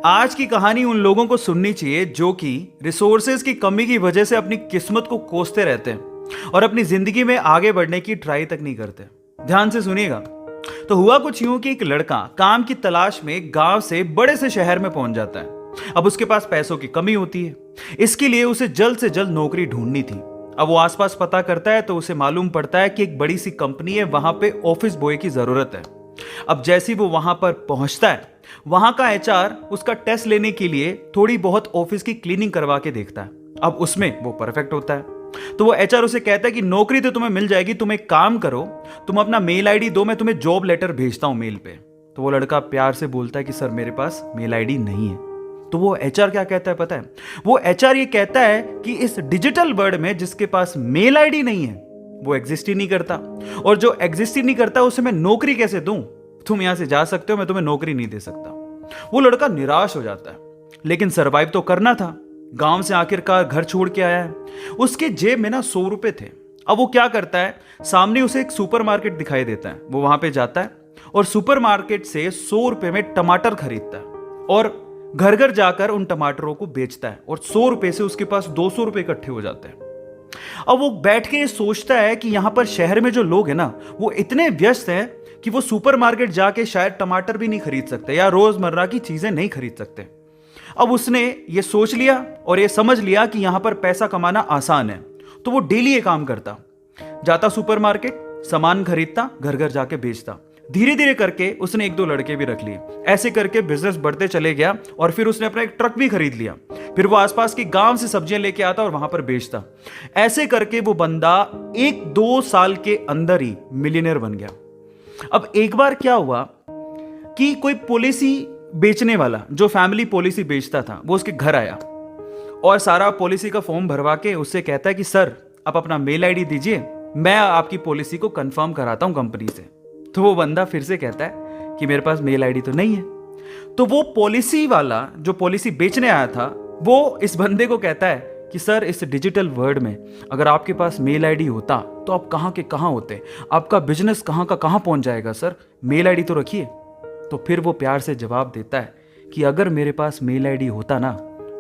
आज की कहानी उन लोगों को सुननी चाहिए जो कि रिसोर्सेज की कमी की वजह से अपनी किस्मत को कोसते रहते हैं और अपनी जिंदगी में आगे बढ़ने की ट्राई तक नहीं करते। ध्यान से सुनिएगा। तो हुआ कुछ यूं कि एक लड़का काम की तलाश में गांव से बड़े से शहर में पहुंच जाता है। अब उसके पास पैसों की कमी होती है, इसके लिए उसे जल्द से जल्द नौकरी ढूंढनी थी। अब वो आसपास पता करता है तो उसे मालूम पड़ता है कि एक बड़ी सी कंपनी है, वहां पे ऑफिस बॉय की जरूरत है। अब जैसे वो वहां पर पहुंचता है, वहां का एचआर उसका टेस्ट लेने के लिए थोड़ी बहुत ऑफिस की क्लीनिंग करवा के देखता है। अब उसमें वो परफेक्ट होता है तो वो एचआर उसे कहता है कि नौकरी तो तुम्हें मिल जाएगी, तुम एक काम करो, तुम अपना मेल आईडी दो, मैं तुम्हें जॉब लेटर भेजता हूं मेल पे। तो वो लड़का प्यार से बोलता है कि सर मेरे पास मेल आईडी नहीं है। तो वो एचआर क्या कहता है पता है? वो एचआर ये कहता है कि इस डिजिटल वर्ल्ड में जिसके पास मेल आईडी नहीं है वो एग्जिस्ट ही नहीं करता, और जो एग्जिस्ट ही नहीं करता उसे मैं नौकरी कैसे दूं? तुम यहां से जा सकते हो, मैं तुम्हें नौकरी नहीं दे सकता। वो लड़का निराश हो जाता है, लेकिन सरवाइव तो करना था। गांव से आखिरकार घर छोड़ के आया है, उसके जेब में ना 100 रुपए थे। अब वो क्या करता है, सामने उसे एक सुपरमार्केट दिखाई देता है। वो वहां पे जाता है और सुपरमार्केट से 100 रुपए में टमाटर खरीदता है और घर घर जाकर उन टमाटरों को बेचता है, और 100 रुपए से उसके पास 200 रुपए इकट्ठे हो जाते हैं। अब वो बैठ के सोचता है कि यहां पर शहर में जो लोग हैं ना, वो इतने व्यस्त हैं कि वो सुपरमार्केट जाके शायद टमाटर भी नहीं खरीद सकते या रोजमर्रा की चीजें नहीं खरीद सकते। अब उसने ये सोच लिया और ये समझ लिया कि यहां पर पैसा कमाना आसान है, तो वो डेली ये काम करता, जाता सुपरमार्केट, सामान खरीदता, घर घर जाके बेचता। धीरे धीरे करके उसने 1-2 लड़के भी रख लिए। ऐसे करके बिजनेस बढ़ते चले गया और फिर उसने अपना एक ट्रक भी खरीद लिया। फिर वो आसपास के गांव से सब्जियां लेके आता और वहां पर बेचता। ऐसे करके वो बंदा 1-2 साल के अंदर ही मिलियनेयर बन गया। अब एक बार क्या हुआ कि कोई पॉलिसी बेचने वाला, जो फैमिली पॉलिसी बेचता था, वो उसके घर आया और सारा पॉलिसी का फॉर्म भरवा के उससे कहता है कि सर आप अपना मेल आईडी दीजिए, मैं आपकी पॉलिसी को कंफर्म कराता हूं कंपनी से। तो वो बंदा फिर से कहता है कि मेरे पास मेल आईडी तो नहीं है। तो वो पॉलिसी वाला जो पॉलिसी बेचने आया था, वो इस बंदे को कहता है कि सर इस डिजिटल वर्ल्ड में अगर आपके पास मेल आईडी होता तो आप कहां के कहां होते, आपका बिजनेस कहां का कहां पहुंच जाएगा, सर मेल आईडी तो रखिए। तो फिर वो प्यार से जवाब देता है कि अगर मेरे पास मेल आईडी होता ना,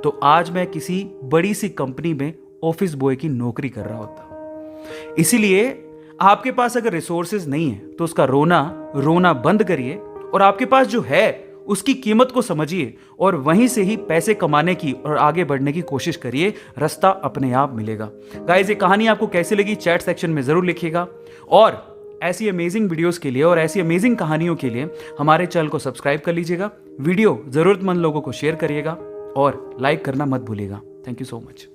तो आज मैं किसी बड़ी सी कंपनी में ऑफिस बॉय की नौकरी कर रहा होता। इसीलिए आपके पास अगर रिसोर्सेज नहीं है तो उसका रोना बंद करिए और आपके पास जो है उसकी कीमत को समझिए और वहीं से ही पैसे कमाने की और आगे बढ़ने की कोशिश करिए। रास्ता अपने आप मिलेगा। गाइस, ये कहानी आपको कैसी लगी चैट सेक्शन में जरूर लिखिएगा, और ऐसी अमेजिंग वीडियोस के लिए और ऐसी अमेजिंग कहानियों के लिए हमारे चैनल को सब्सक्राइब कर लीजिएगा। वीडियो जरूरतमंद लोगों को शेयर करिएगा और लाइक करना मत भूलिएगा। Thank you so much.